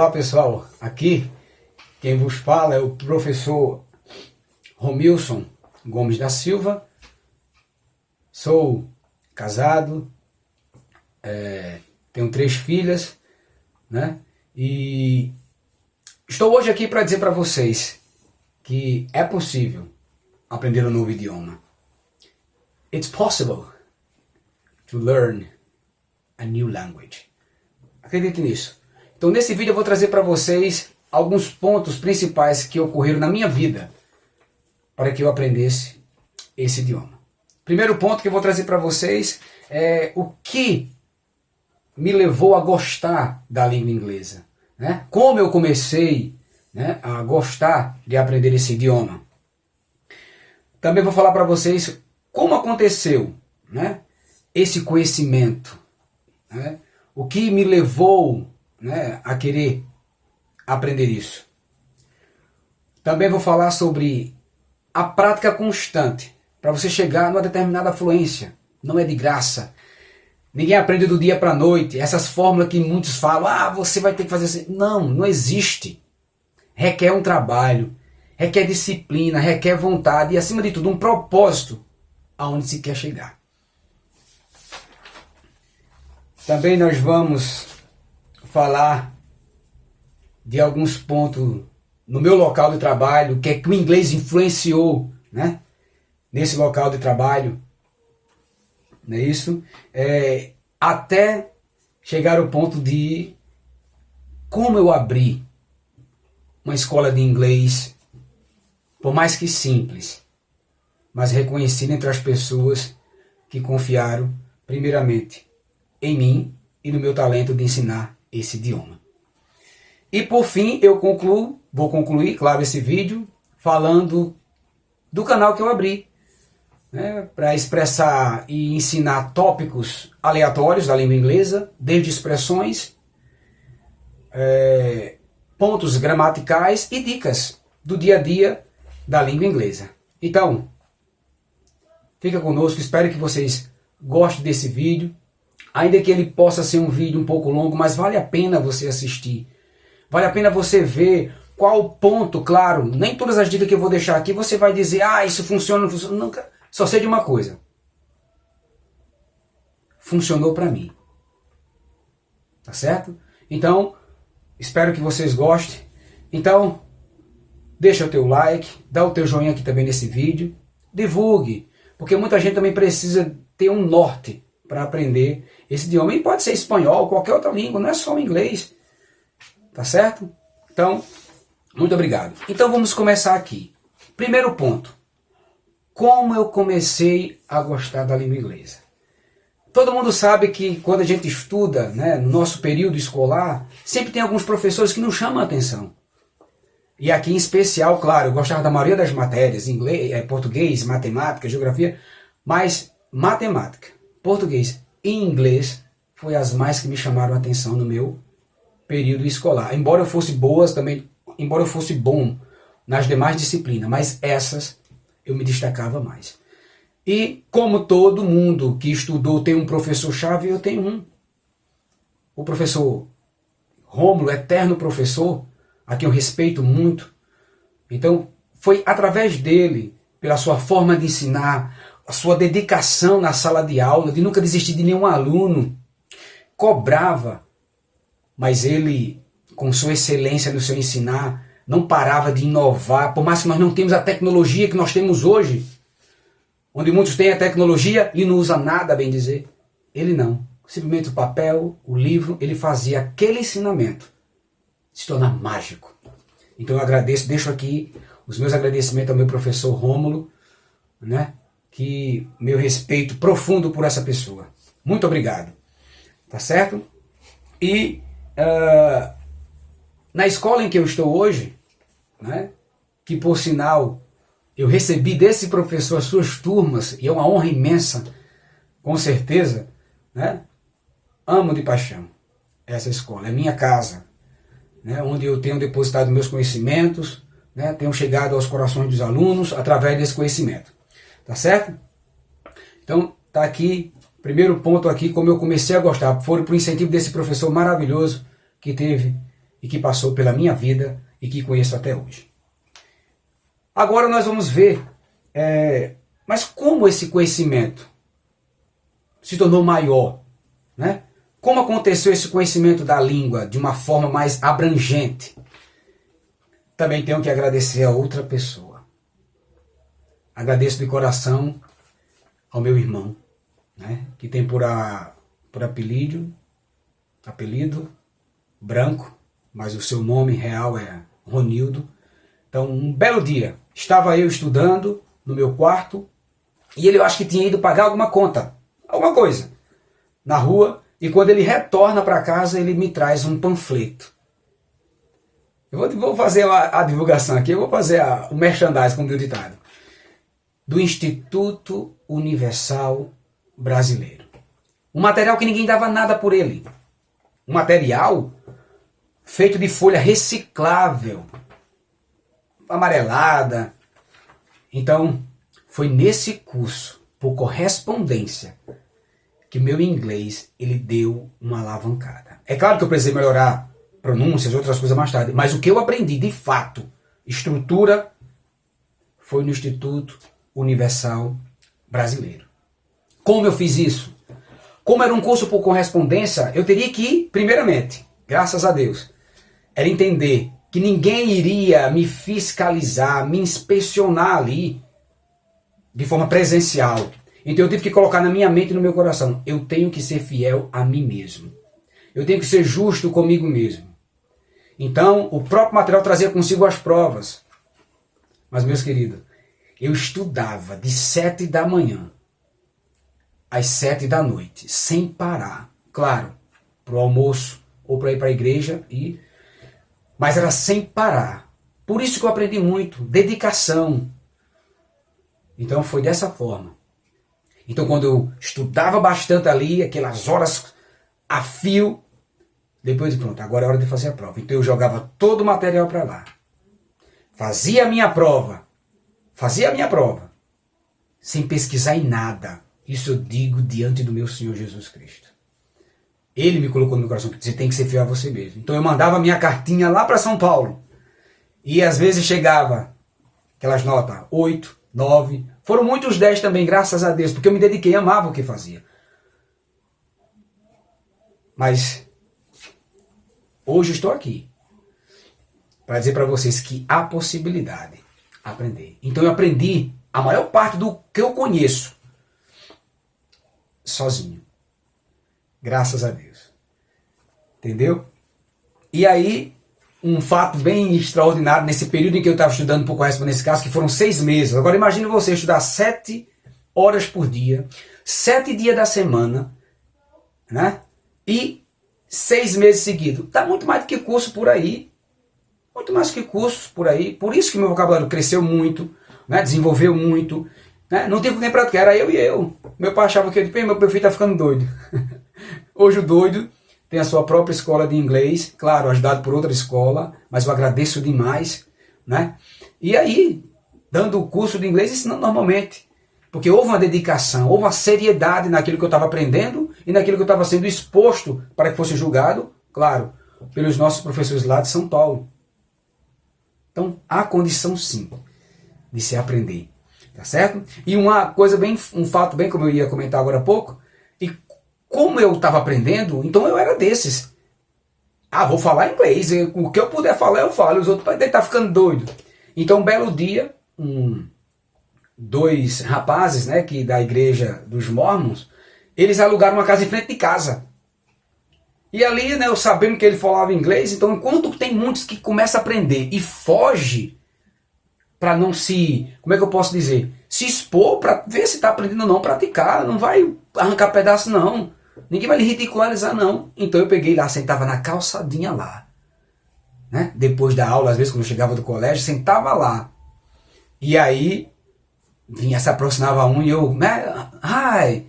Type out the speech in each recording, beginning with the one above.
Olá pessoal, aqui quem vos fala é o professor Romilson Gomes da Silva. Sou casado, tenho 3 filhas, né? E estou hoje aqui para dizer para vocês que é possível aprender um novo idioma. It's possible to learn a new language. Acredite nisso. Então nesse vídeo eu vou trazer para vocês alguns pontos principais que ocorreram na minha vida para que eu aprendesse esse idioma. Primeiro ponto que eu vou trazer para vocês é o que me levou a gostar da língua inglesa, né? Como eu comecei, né, a gostar de aprender esse idioma. Também vou falar para vocês como aconteceu, né, esse conhecimento, né? O que me levou, né, a querer aprender isso. Também vou falar sobre a prática constante para você chegar numa determinada fluência. Não é de graça. Ninguém aprende do dia para a noite. Essas fórmulas que muitos falam, você vai ter que fazer assim. Não, não existe. Requer um trabalho, requer disciplina, requer vontade e, acima de tudo, um propósito aonde se quer chegar. Também nós vamos falar de alguns pontos no meu local de trabalho, que é que o inglês influenciou, né, nesse local de trabalho, não é isso? Até chegar ao ponto de como eu abri uma escola de inglês, por mais que simples, mas reconhecida entre as pessoas que confiaram primeiramente em mim e no meu talento de ensinar esse idioma. E por fim eu vou concluir, claro, esse vídeo falando do canal que eu abri, né, para expressar e ensinar tópicos aleatórios da língua inglesa, desde expressões, pontos gramaticais e dicas do dia a dia da língua inglesa. Então, fica conosco, espero que vocês gostem desse vídeo, ainda que ele possa ser um vídeo um pouco longo, mas vale a pena você assistir. Vale a pena você ver qual ponto, claro, nem todas as dicas que eu vou deixar aqui você vai dizer, isso funciona, não funciona. Nunca. Só sei de uma coisa. Funcionou para mim. Tá certo? Então, espero que vocês gostem. Então, deixa o teu like, dá o teu joinha aqui também nesse vídeo. Divulgue, porque muita gente também precisa ter um norte para aprender esse idioma. E pode ser espanhol, qualquer outra língua, não é só o inglês. Tá certo? Então, muito obrigado. Então vamos começar aqui. Primeiro ponto. Como eu comecei a gostar da língua inglesa? Todo mundo sabe que quando a gente estuda, né, no nosso período escolar, sempre tem alguns professores que nos chamam a atenção. E aqui em especial, claro, eu gostava da maioria das matérias, inglês, português, matemática, geografia, mas matemática, português e inglês foi as mais que me chamaram a atenção no meu período escolar. Embora eu fosse embora eu fosse bom nas demais disciplinas, mas essas eu me destacava mais. E como todo mundo que estudou tem um professor-chave, eu tenho um. O professor Rômulo, eterno professor, a quem eu respeito muito. Então, foi através dele, pela sua forma de ensinar, a sua dedicação na sala de aula, de nunca desistir de nenhum aluno, cobrava, mas ele, com sua excelência no seu ensinar, não parava de inovar, por mais que nós não temos a tecnologia que nós temos hoje, onde muitos têm a tecnologia e não usam nada, bem dizer. Ele não. Simplesmente o papel, o livro, ele fazia aquele ensinamento se tornar mágico. Então eu agradeço, deixo aqui os meus agradecimentos ao meu professor Rômulo, né, que meu respeito profundo por essa pessoa. Muito obrigado. Tá certo? E na escola em que eu estou hoje, né, que por sinal eu recebi desse professor as suas turmas, e é uma honra imensa, com certeza, né, amo de paixão essa escola, é minha casa, né, onde eu tenho depositado meus conhecimentos, né, tenho chegado aos corações dos alunos através desse conhecimento. Tá certo? Então, tá aqui, primeiro ponto aqui, como eu comecei a gostar, foi por incentivo desse professor maravilhoso que teve e que passou pela minha vida e que conheço até hoje. Agora nós vamos ver, mas como esse conhecimento se tornou maior, né? Como aconteceu esse conhecimento da língua de uma forma mais abrangente? Também tenho que agradecer a outra pessoa. Agradeço de coração ao meu irmão, né? Que tem por apelido Branco, mas o seu nome real é Ronildo. Então, um belo dia, estava eu estudando no meu quarto e ele, eu acho que tinha ido pagar alguma conta, alguma coisa, na rua, e quando ele retorna para casa, ele me traz um panfleto. Eu vou fazer a divulgação aqui, eu vou fazer o merchandising, como diz o ditado, do Instituto Universal Brasileiro. Um material que ninguém dava nada por ele. Um material feito de folha reciclável, amarelada. Então, foi nesse curso, por correspondência, que o meu inglês ele deu uma alavancada. É claro que eu precisei melhorar pronúncias, outras coisas mais tarde, mas o que eu aprendi de fato, estrutura, foi no Instituto Universal Brasileiro. Como eu fiz isso? Como era um curso por correspondência, eu teria que, primeiramente, graças a Deus, era entender que ninguém iria me fiscalizar, me inspecionar ali de forma presencial. Então eu tive que colocar na minha mente e no meu coração, eu tenho que ser fiel a mim mesmo. Eu tenho que ser justo comigo mesmo. Então o próprio material trazia consigo as provas. Mas, meus queridos, eu estudava de 7 da manhã às 7 da noite, sem parar. Claro, para o almoço ou para ir para a igreja, mas era sem parar. Por isso que eu aprendi muito, dedicação. Então foi dessa forma. Então quando eu estudava bastante ali, aquelas horas a fio, depois pronto, agora é hora de fazer a prova. Então eu jogava todo o material para lá. Fazia a minha prova, sem pesquisar em nada. Isso eu digo diante do meu Senhor Jesus Cristo. Ele me colocou no meu coração que você tem que ser fiel a você mesmo. Então eu mandava minha cartinha lá para São Paulo. E às vezes chegava aquelas notas 8, 9. Foram muitos 10 também, graças a Deus, porque eu me dediquei, amava o que fazia. Mas hoje estou aqui para dizer para vocês que há possibilidade de aprender. Então eu aprendi a maior parte do que eu conheço sozinho. Graças a Deus. Entendeu? E aí, um fato bem extraordinário nesse período em que eu estava estudando por correspondência, nesse caso, que foram 6 meses. Agora imagine você estudar 7 horas por dia, 7 dias da semana, né? E 6 meses seguidos. Dá muito mais do que curso por aí. Muito mais que cursos por aí. Por isso que meu vocabulário cresceu muito, né? Desenvolveu muito. Né? Não tinha com quem praticar, era eu e eu. Meu pai achava que meu filho está ficando doido. Hoje o doido tem a sua própria escola de inglês, claro, ajudado por outra escola, mas eu agradeço demais, né? E aí, dando o curso de inglês, ensinando normalmente, porque houve uma dedicação, houve uma seriedade naquilo que eu estava aprendendo e naquilo que eu estava sendo exposto para que fosse julgado, claro, pelos nossos professores lá de São Paulo. Então, há condição sim de se aprender, tá certo? E um fato bem como eu ia comentar agora há pouco, e como eu estava aprendendo, então eu era desses. Vou falar inglês, o que eu puder falar eu falo, os outros podem estar ficando doido. Então um belo dia, 2 rapazes, né, que da igreja dos Mormons, eles alugaram uma casa em frente de casa. E ali, né, eu sabendo que ele falava inglês, então enquanto tem muitos que começam a aprender e foge para não se, como é que eu posso dizer, se expor para ver se está aprendendo ou não, praticar, não vai arrancar pedaço não. Ninguém vai lhe ridicularizar, não. Então eu peguei lá, sentava na calçadinha lá. Né? Depois da aula, às vezes, quando eu chegava do colégio, sentava lá. E aí, se aproximava um e eu, hi,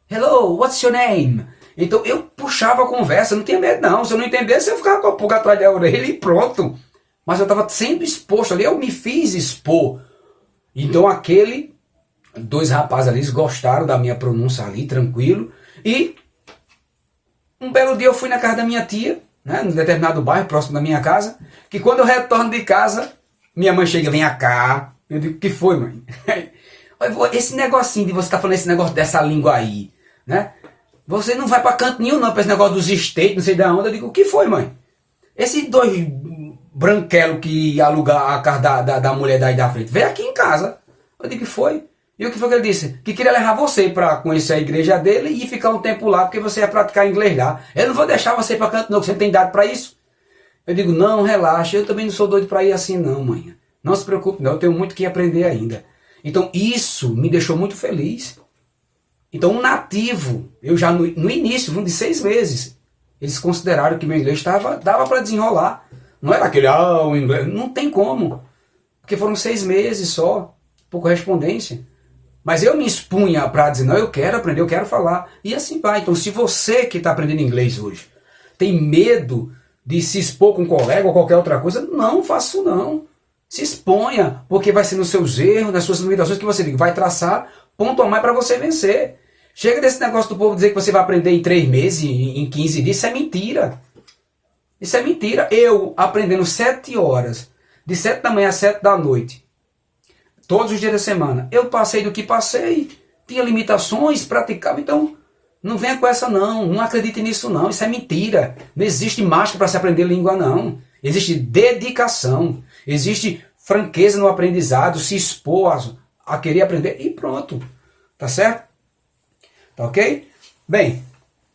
hello, what's your name? Então eu puxava a conversa, não tinha medo não. Se eu não entendesse, eu ficava com a pulga atrás da orelha e pronto. Mas eu estava sempre exposto ali, eu me fiz expor. Então 2 rapazes ali gostaram da minha pronúncia ali, tranquilo. E um belo dia eu fui na casa da minha tia, né, num determinado bairro, próximo da minha casa, que quando eu retorno de casa, minha mãe chega, vem cá. Eu digo, o que foi, mãe? Esse negocinho de você estar falando esse negócio dessa língua aí, né? Você não vai pra canto nenhum não, pra esse negócio dos estates, não sei da onde. Eu digo, o que foi, mãe? Esses dois branquelos que ia alugar a casa da mulher daí da frente, veio aqui em casa. Eu digo, que foi? E o que foi que ele disse? Que queria levar você para conhecer a igreja dele e ficar um tempo lá, porque você ia praticar inglês lá. Eu não vou deixar você ir para canto não, que você não tem idade para isso. Eu digo, não, relaxa, eu também não sou doido para ir assim não, mãe. Não se preocupe não, eu tenho muito que aprender ainda. Então isso me deixou muito feliz. Então um nativo, eu já no início, de 6 meses, eles consideraram que meu inglês dava para desenrolar. Não era aquele, o inglês, não tem como. Porque foram 6 meses só, por correspondência. Mas eu me expunha para dizer, não, eu quero aprender, eu quero falar. E assim vai. Então se você que está aprendendo inglês hoje tem medo de se expor com um colega ou qualquer outra coisa, não faça isso não. Se exponha, porque vai ser nos seus erros, nas suas limitações que você vai traçar ponto a mais para você vencer. Chega desse negócio do povo dizer que você vai aprender em 3 meses, em 15 dias, isso é mentira. Isso é mentira. Eu aprendendo 7 horas, de 7 da manhã às 7 da noite, todos os dias da semana, eu passei do que passei, tinha limitações, praticava, então não venha com essa não acredite nisso não, isso é mentira. Não existe mágica para se aprender língua não. Existe dedicação, existe franqueza no aprendizado, se expor a querer aprender e pronto. Tá certo? Tá ok? Bem,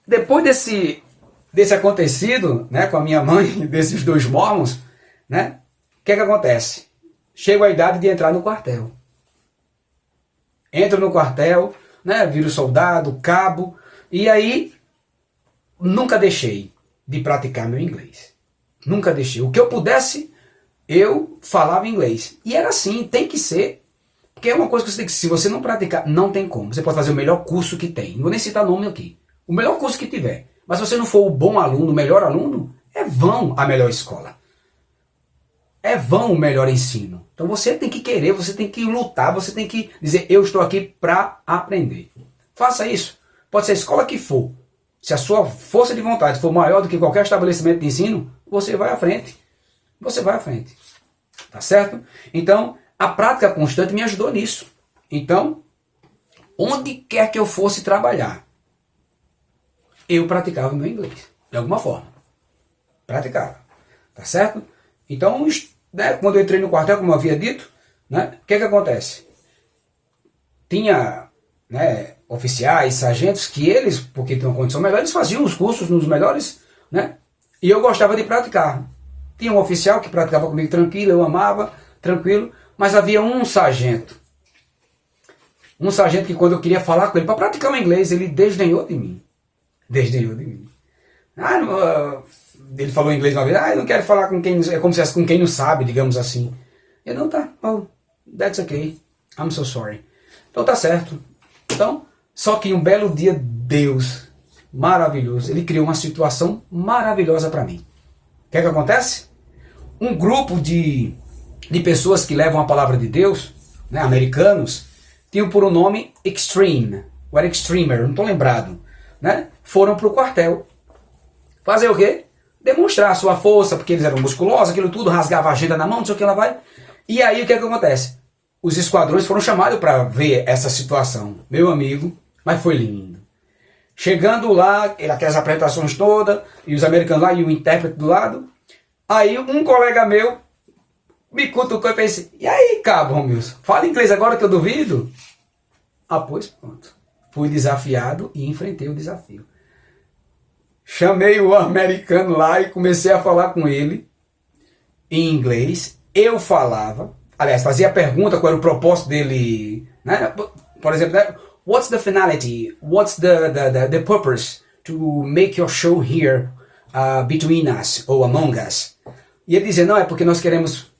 depois desse acontecido, né, com a minha mãe, desses 2 mormons, né, o que acontece? Chego à idade de entrar no quartel. Entro no quartel, né, viro soldado, cabo, e aí nunca deixei de praticar meu inglês. Nunca deixei. O que eu pudesse, eu falava inglês. E era assim, tem que ser. Porque é uma coisa que você tem que, se você não praticar, não tem como. Você pode fazer o melhor curso que tem. Não vou nem citar nome aqui. O melhor curso que tiver. Mas se você não for o bom aluno, o melhor aluno, é vão a melhor escola. É vão o melhor ensino. Então você tem que querer, você tem que lutar, você tem que dizer, eu estou aqui para aprender. Faça isso. Pode ser a escola que for. Se a sua força de vontade for maior do que qualquer estabelecimento de ensino, você vai à frente. Você vai à frente. Tá certo? Então, a prática constante me ajudou nisso. Então, onde quer que eu fosse trabalhar, eu praticava meu inglês. De alguma forma. Praticava. Tá certo? Então, né, quando eu entrei no quartel, como eu havia dito, né, o que acontece? Tinha, né, oficiais, sargentos, que eles, porque tinham uma condição melhor, eles faziam os cursos nos melhores, né? E eu gostava de praticar. Tinha um oficial que praticava comigo tranquilo, eu amava, tranquilo, mas havia um sargento que quando eu queria falar com ele, para praticar o inglês, ele desdenhou de mim. Desdenhou de mim. Ele falou em inglês uma vez, eu não quero falar com quem, é como se fosse com quem não sabe, digamos assim. Eu não, tá, that's okay, I'm so sorry. Então tá certo. Então, só que um belo dia, Deus, maravilhoso, ele criou uma situação maravilhosa para mim. O que acontece? Um grupo de pessoas que levam a palavra de Deus, né, americanos, tinham por um nome Extreme, ou era Extremer, não estou lembrado, né? Foram para o quartel. Fazer o quê? Demonstrar a sua força, porque eles eram musculosos, aquilo tudo, rasgava a agenda na mão, não sei o que lá vai. E aí o que acontece? Os esquadrões foram chamados para ver essa situação. Meu amigo, mas foi lindo. Chegando lá, aquelas apresentações todas, e os americanos lá, e o intérprete do lado. Aí um colega meu me cutucou e fez assim, e aí, cabo Romilson, fala inglês agora que eu duvido? Pois pronto. Fui desafiado e enfrentei o desafio. Chamei o americano lá e comecei a falar com ele em inglês. Eu falava, aliás, fazia a pergunta qual era o propósito dele, né? Por exemplo, né? What's the finality? What's the purpose to make your show here between us or among us? E ele dizia, não, é porque nós queremos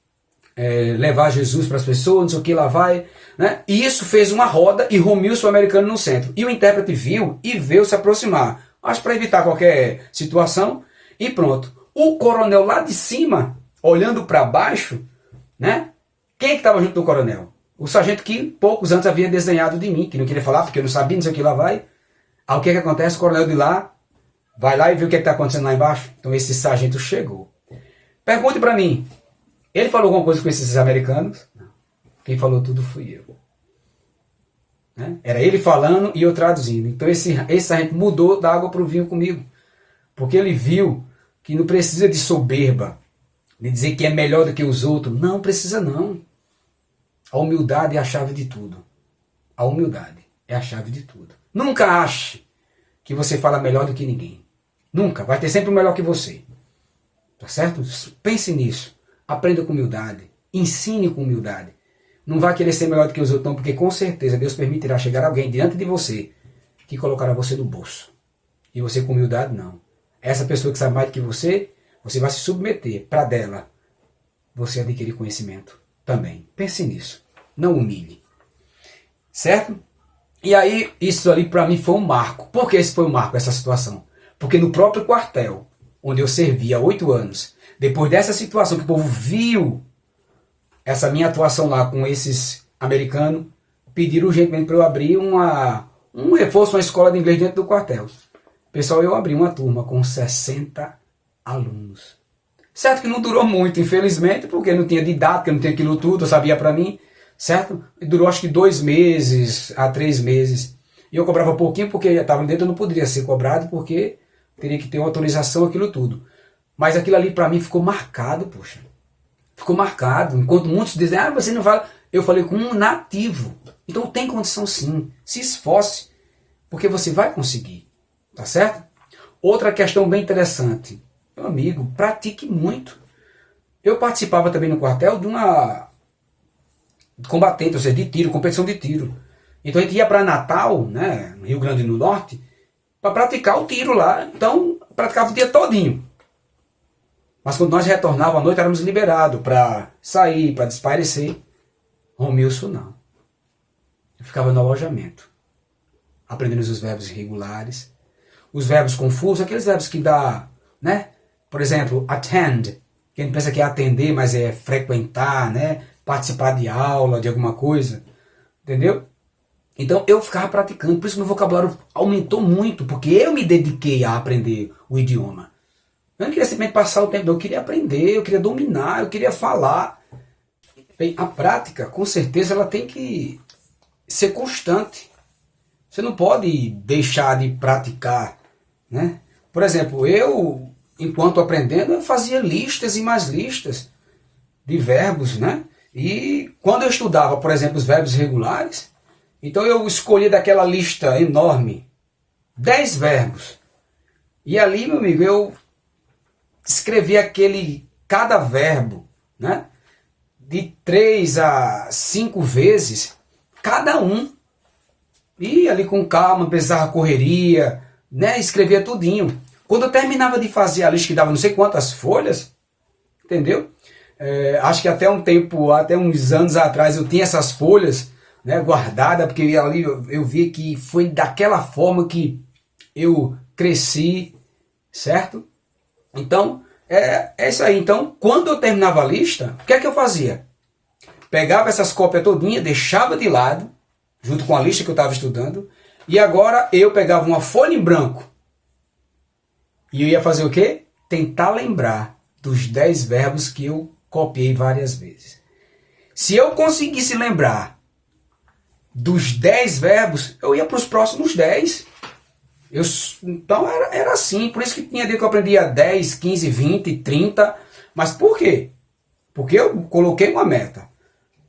levar Jesus para as pessoas, não sei o que lá vai, né? E isso fez uma roda e Romilson, o americano, no centro. E o intérprete viu e veio se aproximar. Acho para evitar qualquer situação. E pronto. O coronel lá de cima, olhando para baixo, né? Quem é que estava junto do coronel? O sargento que poucos antes havia desenhado de mim, que não queria falar porque eu não sabia, não sei o que lá vai. Aí o que acontece? O coronel de lá Vai lá e vê o que está acontecendo lá embaixo. Então esse sargento chegou. Pergunte para mim, ele falou alguma coisa com esses americanos? Não. Quem falou tudo fui eu. Né? Era ele falando e eu traduzindo. Então esse sargento mudou da água para o vinho comigo. Porque ele viu que não precisa de soberba, de dizer que é melhor do que os outros. Não precisa não. A humildade é a chave de tudo. A humildade é a chave de tudo. Nunca ache que você fala melhor do que ninguém. Nunca. Vai ter sempre o melhor que você. Tá certo? Pense nisso. Aprenda com humildade. Ensine com humildade. Não vai querer ser melhor do que os outros, não, porque com certeza Deus permitirá chegar alguém diante de você que colocará você no bolso. E você com humildade, não. Essa pessoa que sabe mais do que você vai se submeter para dela você adquirir conhecimento também. Pense nisso. Não humilhe. Certo? E aí, isso ali para mim foi um marco. Por que esse foi um marco, essa situação? Porque no próprio quartel, onde eu servi há 8 anos, depois dessa situação que o povo viu essa minha atuação lá com esses americanos, pediram urgentemente para eu abrir um reforço, uma escola de inglês dentro do quartel. Pessoal, eu abri uma turma com 60 alunos. Certo que não durou muito, infelizmente, porque não tinha didática, não tinha aquilo tudo, eu sabia para mim, certo? E durou acho que 2 meses a 3 meses. E eu cobrava pouquinho porque estava dentro, eu não poderia ser cobrado, porque teria que ter uma autorização, aquilo tudo. Mas aquilo ali para mim ficou marcado, poxa. Ficou marcado. Enquanto muitos dizem, você não fala. Eu falei com um nativo. Então tem condição sim. Se esforce, porque você vai conseguir. Tá certo? Outra questão bem interessante. Meu amigo, pratique muito. Eu participava também no quartel de uma combatente, ou seja, de tiro, competição de tiro. Então a gente ia para Natal, né, no Rio Grande do Norte, para praticar o tiro lá. Então praticava o dia todinho. Mas quando nós retornávamos à noite, éramos liberados para sair, para desaparecer. Romilson não. Eu ficava no alojamento, aprendendo os verbos irregulares, os verbos confusos, aqueles verbos que dá, né? Por exemplo, attend, que a gente pensa que é atender, mas é frequentar, né? Participar de aula, de alguma coisa, entendeu? Então eu ficava praticando, por isso meu vocabulário aumentou muito, porque eu me dediquei a aprender o idioma. Eu não queria simplesmente passar o tempo, eu queria aprender, eu queria dominar, eu queria falar. Bem, a prática, com certeza, ela tem que ser constante. Você não pode deixar de praticar, né? Por exemplo, eu, enquanto aprendendo, eu fazia listas e mais listas de verbos, né? E quando eu estudava, por exemplo, os verbos regulares, então eu escolhia daquela lista enorme 10 verbos. E ali, meu amigo, eu escrevi cada verbo, né, de 3 a 5 vezes, cada um. E ali com calma, precisava correria, né, escrevia tudinho. Quando eu terminava de fazer a lista, que dava não sei quantas folhas, entendeu? Acho que até uns anos atrás eu tinha essas folhas, né, guardadas, porque ali eu vi que foi daquela forma que eu cresci, certo? Então, é isso aí. Então, quando eu terminava a lista, o que é que eu fazia? Pegava essas cópias todinhas, deixava de lado, junto com a lista que eu estava estudando, e agora eu pegava uma folha em branco, e eu ia fazer o quê? Tentar lembrar dos 10 verbos que eu copiei várias vezes. Se eu conseguisse lembrar dos 10 verbos, eu ia para os próximos 10. Então era assim, por isso que tinha dia que eu aprendia 10, 15, 20, 30. Mas por quê? Porque eu coloquei uma meta.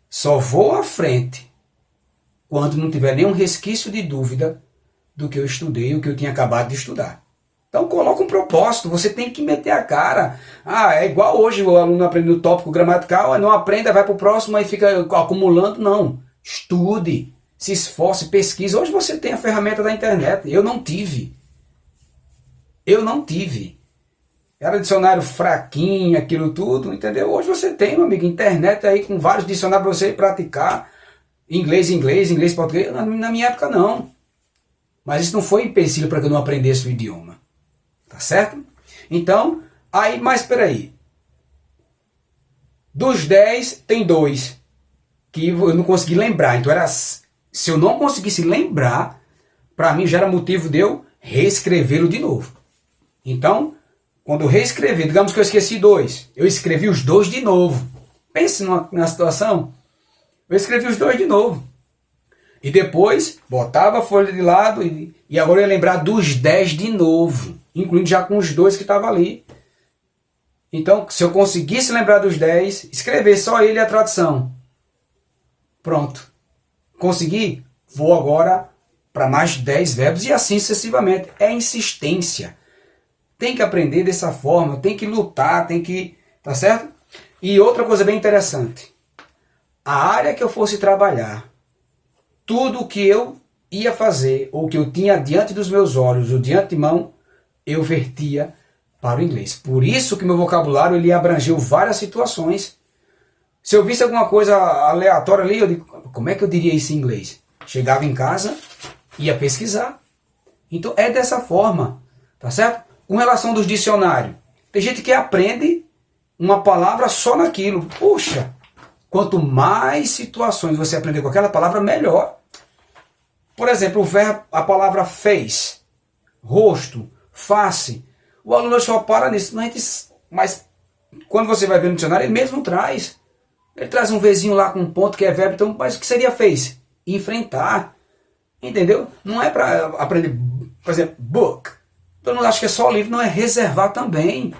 Só vou à frente quando não tiver nenhum resquício de dúvida do que eu estudei, o que eu tinha acabado de estudar. Então coloca um propósito, você tem que meter a cara. É igual hoje o aluno aprende o tópico gramatical, não aprende, vai para o próximo e fica acumulando. Não, estude. Se esforce, pesquise. Hoje você tem a ferramenta da internet. Eu não tive. Era dicionário fraquinho, aquilo tudo, entendeu? Hoje você tem, meu amigo, internet aí com vários dicionários para você praticar. Inglês, português. Na minha época não. Mas isso não foi empecilho para que eu não aprendesse o idioma. Tá certo? Então, mas espera aí. Dos 10, tem 2 que eu não consegui lembrar. Então se eu não conseguisse lembrar, para mim já era motivo de eu reescrevê-lo de novo. Então, quando eu reescrevi, digamos que eu esqueci 2, eu escrevi os 2 de novo. Pense numa situação, eu escrevi os 2 de novo. E depois, botava a folha de lado e agora eu ia lembrar dos 10 de novo, incluindo já com os 2 que estavam ali. Então, se eu conseguisse lembrar dos 10, escrever só ele e a tradução. Pronto. Consegui? Vou agora para mais 10 verbos e assim sucessivamente. É insistência. Tem que aprender dessa forma, tem que lutar, tem que... Tá certo? E outra coisa bem interessante. A área que eu fosse trabalhar, tudo o que eu ia fazer, ou que eu tinha diante dos meus olhos, ou de antemão, eu vertia para o inglês. Por isso que meu vocabulário ele abrangeu várias situações. Se eu visse alguma coisa aleatória ali, eu digo, como é que eu diria isso em inglês? Chegava em casa, ia pesquisar. Então é dessa forma, tá certo? Com relação dos dicionários, tem gente que aprende uma palavra só naquilo. Puxa, quanto mais situações você aprender com aquela palavra, melhor. Por exemplo, o verbo, a palavra face, rosto, face. O aluno só para nisso. Mas quando você vai ver no dicionário, ele mesmo traz. Ele traz um Vzinho lá com um ponto que é verbo. Então, mas o que seria face? Enfrentar. Entendeu? Não é para aprender, por exemplo, book. Todo mundo acha que é só livro. Não, é reservar também.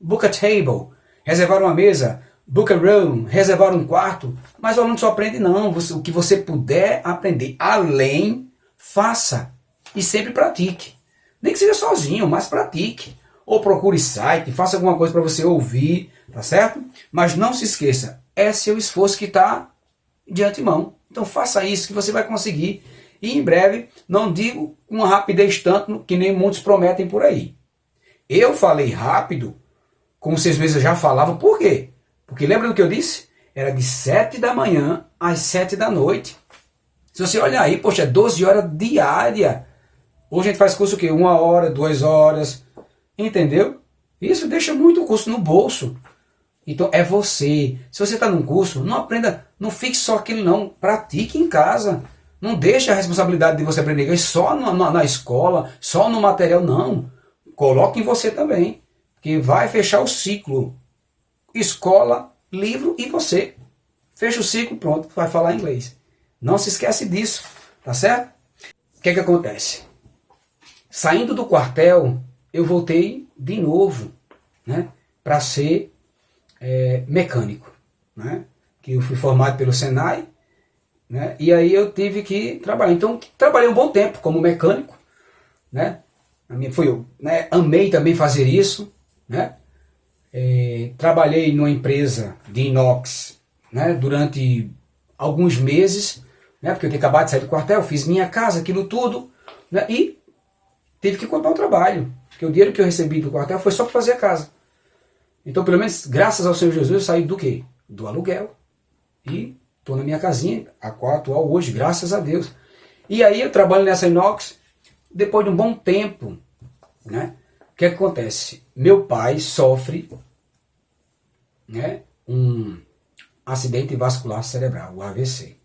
Book a table. Reservar uma mesa. Book a room, reservar um quarto, mas o aluno só aprende não, o que você puder aprender além, faça e sempre pratique. Nem que seja sozinho, mas pratique. Ou procure site, faça alguma coisa para você ouvir, tá certo? Mas não se esqueça, é seu esforço que está de antemão. Então faça isso que você vai conseguir. E em breve, não digo com uma rapidez tanto que nem muitos prometem por aí. Eu falei rápido, como 6 meses eu já falava, por quê? Porque lembra do que eu disse? Era de 7 da manhã às 7 da noite. Se você olhar aí, poxa, é 12 horas diária. Hoje a gente faz curso o quê? 1 hora, 2 horas. Entendeu? Isso deixa muito o curso no bolso. Então é você. Se você está num curso, não aprenda, não fique só aquilo não. Pratique em casa. Não deixe a responsabilidade de você aprender inglês só na escola, só no material, não. Coloque em você também. Que vai fechar o ciclo. Escola, livro e você. Fecha o ciclo, pronto, vai falar inglês. Não se esquece disso, tá certo? O que acontece? Saindo do quartel, eu voltei de novo, né, para ser mecânico, né? Que eu fui formado pelo Senai, né? E aí eu tive que trabalhar. Então trabalhei um bom tempo como mecânico, né? Amei também fazer isso, né? Trabalhei numa empresa de inox, né, durante alguns meses, né, porque eu tinha acabado de sair do quartel, fiz minha casa, aquilo tudo, né, e tive que contar o trabalho, porque o dinheiro que eu recebi do quartel foi só para fazer a casa. Então, pelo menos, graças ao Senhor Jesus, eu saí do quê? Do aluguel. E estou na minha casinha, a qual atual hoje, graças a Deus. E aí eu trabalho nessa inox, depois de um bom tempo, né, o que acontece? Meu pai sofre, né, um acidente vascular cerebral, o AVC.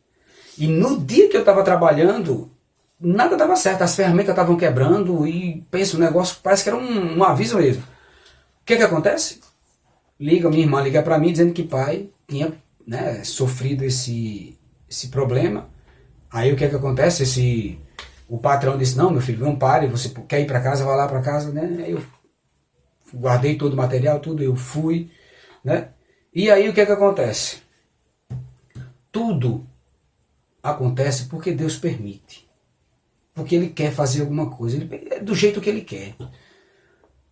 E no dia que eu estava trabalhando, nada dava certo, as ferramentas estavam quebrando e pensa, o negócio parece que era um aviso mesmo. O que acontece? Minha irmã liga para mim dizendo que pai tinha, né, sofrido esse problema. Aí o que acontece? O patrão disse, não, meu filho, não pare, você quer ir para casa, vai lá para casa, né? Aí eu guardei todo o material, tudo, eu fui, né? E aí o que acontece? Tudo acontece porque Deus permite. Porque Ele quer fazer alguma coisa, do jeito que Ele quer.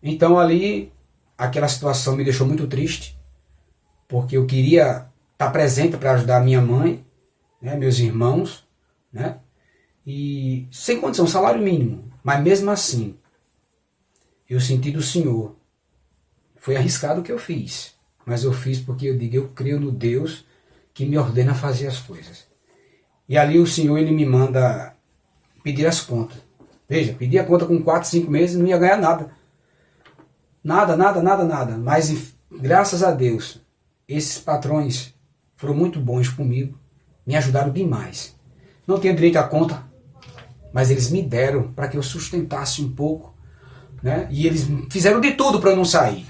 Então ali, aquela situação me deixou muito triste, porque eu queria estar presente para ajudar minha mãe, né, meus irmãos, né? E sem condição, salário mínimo. Mas mesmo assim, eu senti do Senhor. Foi arriscado o que eu fiz. Mas eu fiz porque eu creio no Deus que me ordena fazer as coisas. E ali o Senhor, Ele me manda pedir as contas. Veja, pedir a conta com 4, 5 meses não ia ganhar nada. Nada. Mas graças a Deus, esses patrões foram muito bons comigo. Me ajudaram demais. Não tinha direito à conta, mas eles me deram para que eu sustentasse um pouco, né? E eles fizeram de tudo para eu não sair.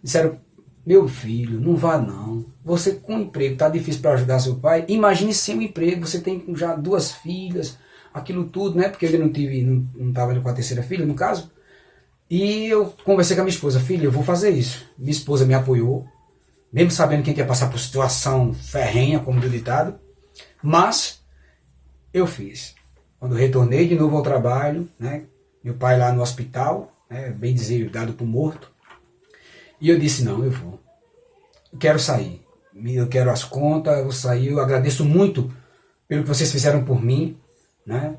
Disseram, meu filho, não vá não. Você com emprego, tá difícil para ajudar seu pai. Imagine sem um emprego, você tem já 2 filhas, aquilo tudo, né? Porque eu ainda não estava com a terceira filha, no caso. E eu conversei com a minha esposa, filha, eu vou fazer isso. Minha esposa me apoiou, mesmo sabendo que a gente ia passar por situação ferrenha, como do ditado. Mas eu fiz. Quando retornei de novo ao trabalho, né? Meu pai lá no hospital, né, bem dizer, dado por morto. E eu disse, não, eu vou. Eu quero sair. Eu quero as contas, eu vou sair. Eu agradeço muito pelo que vocês fizeram por mim, né?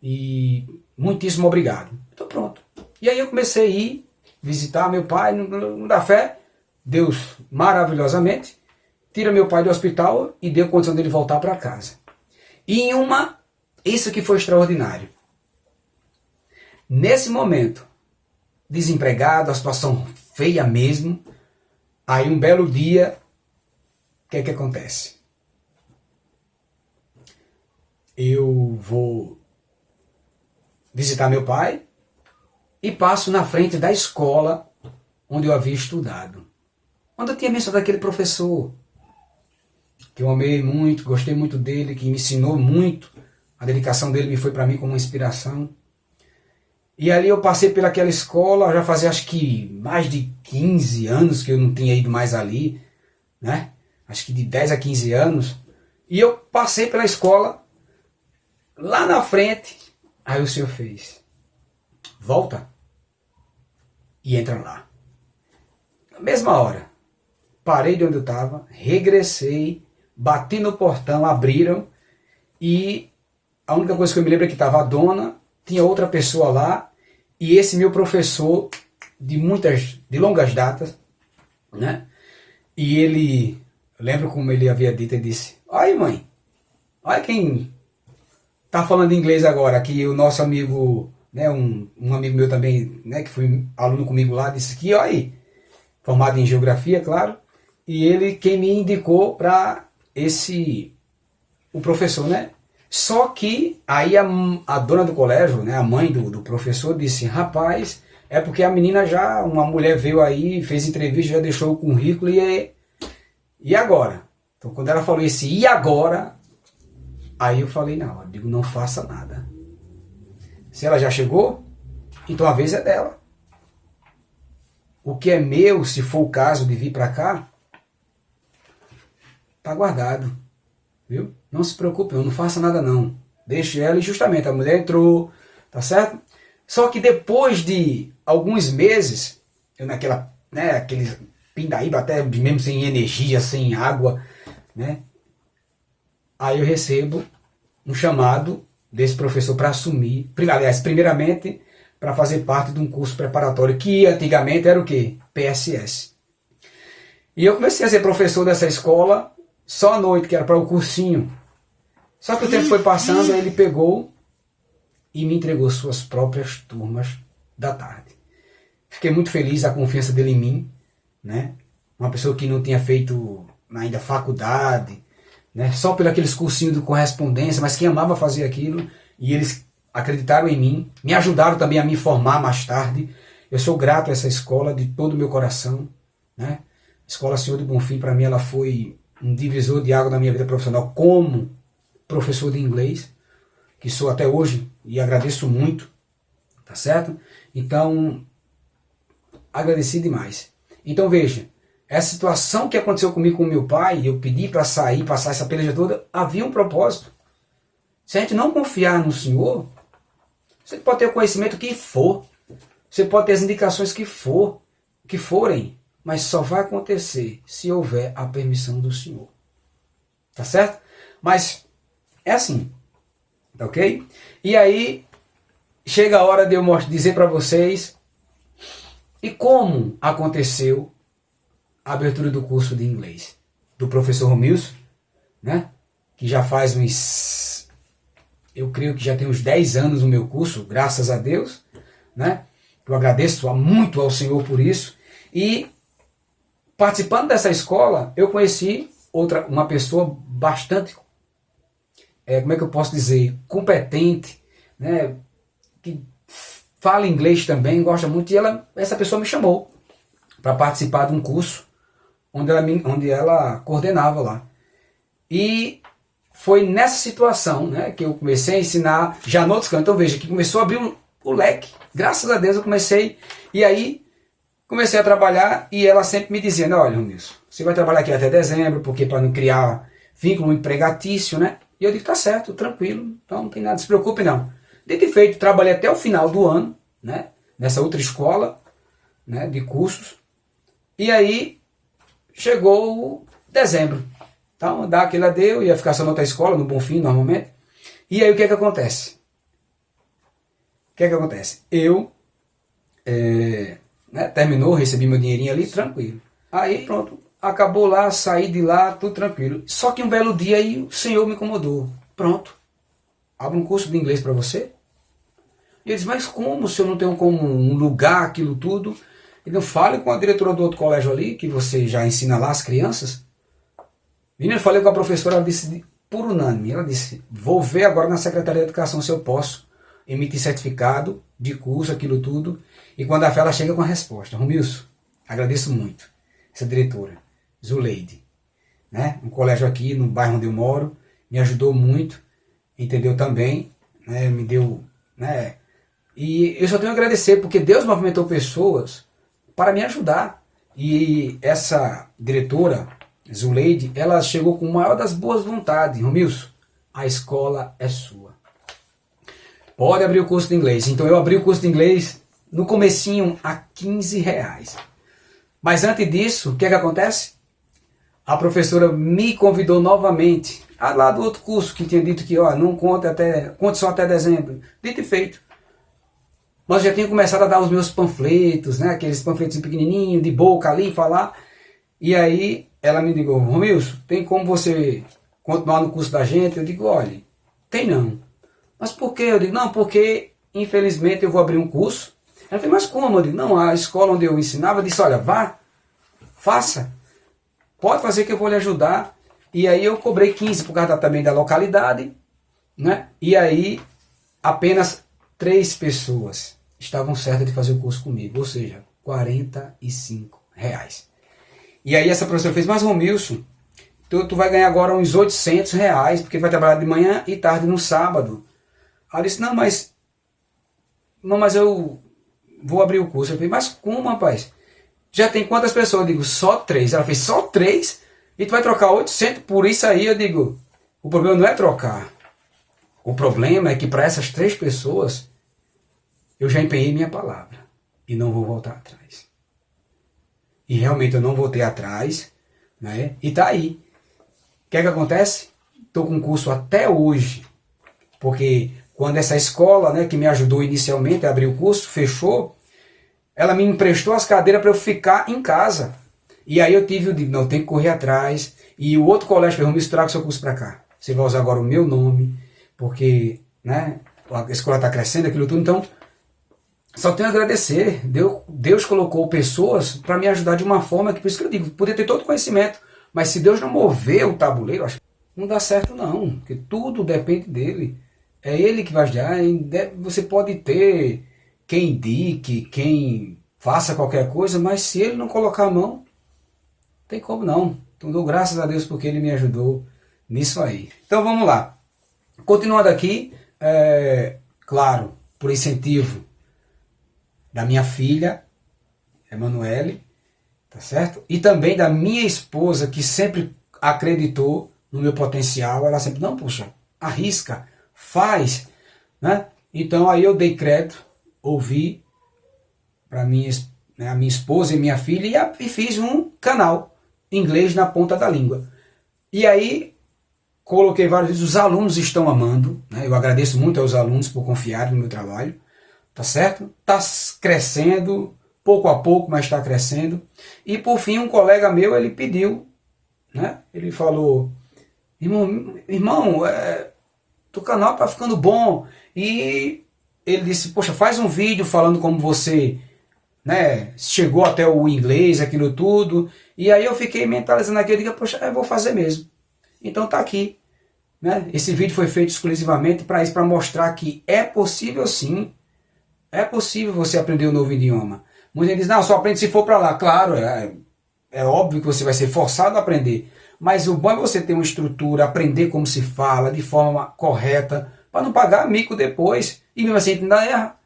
E muitíssimo obrigado. Então pronto. E aí eu comecei a ir visitar meu pai no da fé. Deus, maravilhosamente, tira meu pai do hospital e deu condição dele voltar para casa. E isso que foi extraordinário. Nesse momento, desempregado, a situação feia mesmo, aí um belo dia, o que é que acontece? Eu vou visitar meu pai e passo na frente da escola onde eu havia estudado. Onde eu tinha mencionado aquele professor, que eu amei muito, gostei muito dele, que me ensinou muito, a dedicação dele me foi para mim como uma inspiração. E ali eu passei pelaquela escola, já fazia acho que mais de 15 anos que eu não tinha ido mais ali, né? Acho que de 10 a 15 anos. E eu passei pela escola, lá na frente, aí o senhor fez, volta e entra lá. Na mesma hora, parei de onde eu estava, regressei, bati no portão, abriram e a única coisa que eu me lembro é que estava a dona, tinha outra pessoa lá e esse meu professor de longas datas, né? E ele, eu lembro como ele havia dito, ele disse, ai mãe, olha quem tá falando inglês agora, aqui o nosso amigo, né, um amigo meu também, né, que foi aluno comigo lá, disse que, olha aí, formado em geografia, claro, e ele quem me indicou para o professor, né? Só que aí a dona do colégio, né, a mãe do professor disse, rapaz, é porque a menina já, uma mulher veio aí, fez entrevista, já deixou o currículo e agora? Então quando ela falou esse e agora, aí eu falei, não, eu digo, não faça nada. Se ela já chegou, então a vez é dela. O que é meu, se for o caso de vir para cá, tá guardado. Viu? Não se preocupe, não faça nada não. Deixe ela e justamente a mulher entrou, tá certo? Só que depois de alguns meses, eu naquela, né, aquele pindaíba até mesmo sem energia, sem água, né? Aí eu recebo um chamado desse professor para assumir, aliás, primeiramente para fazer parte de um curso preparatório que antigamente era o quê? PSS. E eu comecei a ser professor dessa escola só à noite, que era para o cursinho. Só que o tempo foi passando, aí ele pegou e me entregou suas próprias turmas da tarde. Fiquei muito feliz a confiança dele em mim, né? Uma pessoa que não tinha feito ainda faculdade, né? Só por aqueles cursinhos de correspondência, mas que amava fazer aquilo, e eles acreditaram em mim, me ajudaram também a me formar mais tarde. Eu sou grato a essa escola de todo o meu coração, né? A Escola Senhor de Bonfim, para mim, ela foi um divisor de água na minha vida profissional como professor de inglês, que sou até hoje e agradeço muito, tá certo? Então, agradeci demais. Então veja, essa situação que aconteceu comigo com meu pai, eu pedi para sair, passar essa peleja toda, havia um propósito. Se a gente não confiar no Senhor, você pode ter o conhecimento que for, você pode ter as indicações que forem, mas só vai acontecer se houver a permissão do Senhor. Tá certo? Mas é assim, tá ok? E aí, chega a hora de eu dizer para vocês e como aconteceu a abertura do curso de inglês do professor Romilson, né? Que já faz eu creio que já tem uns 10 anos no meu curso, graças a Deus, né? Eu agradeço muito ao Senhor por isso. E participando dessa escola, eu conheci uma pessoa bastante, como é que eu posso dizer, competente, né? Que fala inglês também, gosta muito, e essa pessoa me chamou para participar de um curso onde ela coordenava lá. E foi nessa situação, né, que eu comecei a ensinar já no outros cantos. Então veja que começou a abrir o leque. Graças a Deus eu comecei, e aí comecei a trabalhar, e ela sempre me dizendo, olha, Romilson, você vai trabalhar aqui até dezembro, porque para não criar vínculo empregatício, né? E eu digo, tá certo, tranquilo, então não tem nada, se preocupe não. Dito e feito, trabalhei até o final do ano, né, nessa outra escola, né, de cursos, e aí chegou o dezembro. Então, dá aquele adeus, ia ficar só na outra escola, no Bonfim, normalmente. E aí o que é que acontece? O que é que acontece? Eu, né, terminou, recebi meu dinheirinho ali, tranquilo. Aí pronto, acabou lá, saí de lá, tudo tranquilo. Só que um belo dia aí o Senhor me incomodou. Pronto, abre um curso de inglês para você? E eu disse, mas como, se eu não tenho como um lugar, aquilo tudo? Então fale com a diretora do outro colégio ali, que você já ensina lá as crianças. Menino, eu falei com a professora, ela disse, por unânime, ela disse, vou ver agora na Secretaria de Educação se eu posso emitir certificado de curso, aquilo tudo. E quando a fé ela chega com a resposta. Romilson, agradeço muito essa diretora, Zuleide, né? Um colégio aqui no bairro onde eu moro, me ajudou muito, entendeu também, né? Me deu, né? E eu só tenho a agradecer, porque Deus movimentou pessoas para me ajudar. E essa diretora, Zuleide, ela chegou com a maior das boas vontades. Romilson, a escola é sua. Pode abrir o curso de inglês. Então eu abri o curso de inglês no comecinho a R$15. Mas antes disso, o que é que acontece? A professora me convidou novamente, lá do outro curso, que tinha dito que ó, não conte só até dezembro. Dito e feito. Mas eu já tinha começado a dar os meus panfletos, né? Aqueles panfletos pequenininhos, de boca ali, falar. E aí ela me ligou, Romilson, tem como você continuar no curso da gente? Eu digo, olha, tem não. Mas por quê? Eu digo, não, porque infelizmente eu vou abrir um curso. Ela falou, mas como? Eu digo, não, a escola onde eu ensinava disse, olha, vá, faça, pode fazer que eu vou lhe ajudar. E aí eu cobrei 15 por causa também da localidade, né? E aí apenas 3 pessoas estavam certas de fazer o curso comigo, ou seja, R$45. E aí essa professora fez, mas Romilson, tu vai ganhar agora uns R$800, porque vai trabalhar de manhã e tarde no sábado. Ela disse, não, mas eu vou abrir o curso. Eu falei, mas como, rapaz? Já tem quantas pessoas? Eu digo, só 3. Ela fez, só 3? E tu vai trocar 800 por isso aí? Eu digo, o problema não é trocar. O problema é que para essas 3 pessoas, eu já empenhei minha palavra. E não vou voltar atrás. E realmente eu não voltei atrás, né? E tá aí. O que é que acontece? Estou com curso até hoje. Porque quando essa escola, né, que me ajudou inicialmente a abrir o curso, fechou, ela me emprestou as cadeiras para eu ficar em casa. E aí eu digo, não, tem que correr atrás. E o outro colégio falou, Romilson, traga o seu curso para cá. Você vai usar agora o meu nome, porque, né, a escola está crescendo, aquilo tudo. Então, só tenho a agradecer. Deus colocou pessoas para me ajudar de uma forma que, por isso que eu digo, poder ter todo o conhecimento, mas se Deus não mover o tabuleiro, acho que não dá certo não, porque tudo depende dele. É ele que vai ajudar. Você pode ter quem indique, quem faça qualquer coisa, mas se ele não colocar a mão, não tem como não. Então dou graças a Deus porque ele me ajudou nisso aí. Então vamos lá. Continuando aqui, claro, por incentivo da minha filha, Emanuele, tá certo? E também da minha esposa, que sempre acreditou no meu potencial. Ela sempre, não, puxa, arrisca, faz, né? Então aí eu dei crédito, ouvi para a minha esposa e minha filha e fiz um canal inglês na ponta da língua. E aí coloquei vários vídeos, os alunos estão amando, né? Eu agradeço muito aos alunos por confiarem no meu trabalho, tá certo? Está crescendo, pouco a pouco, mas está crescendo. E por fim, um colega meu, ele pediu, né? Ele falou, irmão, teu canal está ficando bom. E ele disse, poxa, faz um vídeo falando como você, né, chegou até o inglês, aquilo tudo. E aí eu fiquei mentalizando aquilo, eu digo, poxa, eu vou fazer mesmo. Então tá aqui, né? Esse vídeo foi feito exclusivamente para isso, para mostrar que é possível sim É possível você aprender um novo idioma. Muita gente diz, não, só aprende se for para lá. Claro, é óbvio que você vai ser forçado a aprender. Mas o bom é você ter uma estrutura, aprender como se fala, de forma correta, para não pagar mico depois. E mesmo assim ainda erra.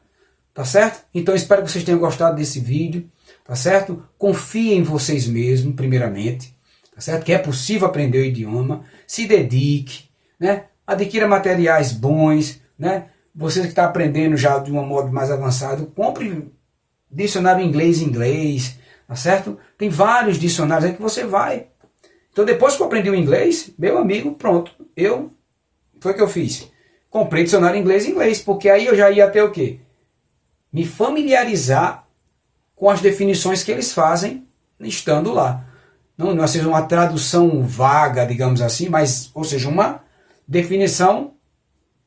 Tá certo? Então espero que vocês tenham gostado desse vídeo. Tá certo? Confiem em vocês mesmos, primeiramente. Tá certo? Que é possível aprender o idioma. Se dedique, né? Adquira materiais bons, né? Você que está aprendendo já de um modo mais avançado, compre dicionário inglês, tá certo? Tem vários dicionários aí que você vai. Então depois que eu aprendi o inglês, meu amigo, pronto. Foi o que eu fiz. Comprei dicionário inglês, porque aí eu já ia ter o quê? Me familiarizar com as definições que eles fazem estando lá. Não seja uma tradução vaga, digamos assim, mas, ou seja, uma definição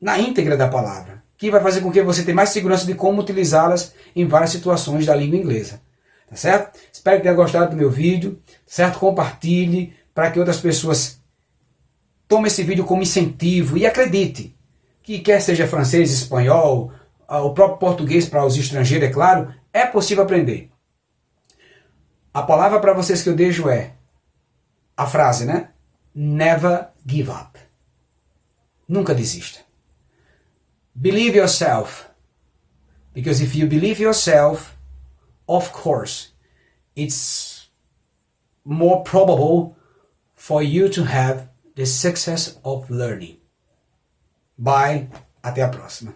na íntegra da palavra, que vai fazer com que você tenha mais segurança de como utilizá-las em várias situações da língua inglesa. Tá certo? Espero que tenha gostado do meu vídeo, certo? Compartilhe para que outras pessoas tomem esse vídeo como incentivo e acredite que quer seja francês, espanhol, o próprio português para os estrangeiros, é claro, é possível aprender. A palavra para vocês que eu deixo é a frase, né? Never give up. Nunca desista. Believe yourself. Because if you believe yourself, of course, it's more probable for you to have the success of learning. Bye. Até a próxima.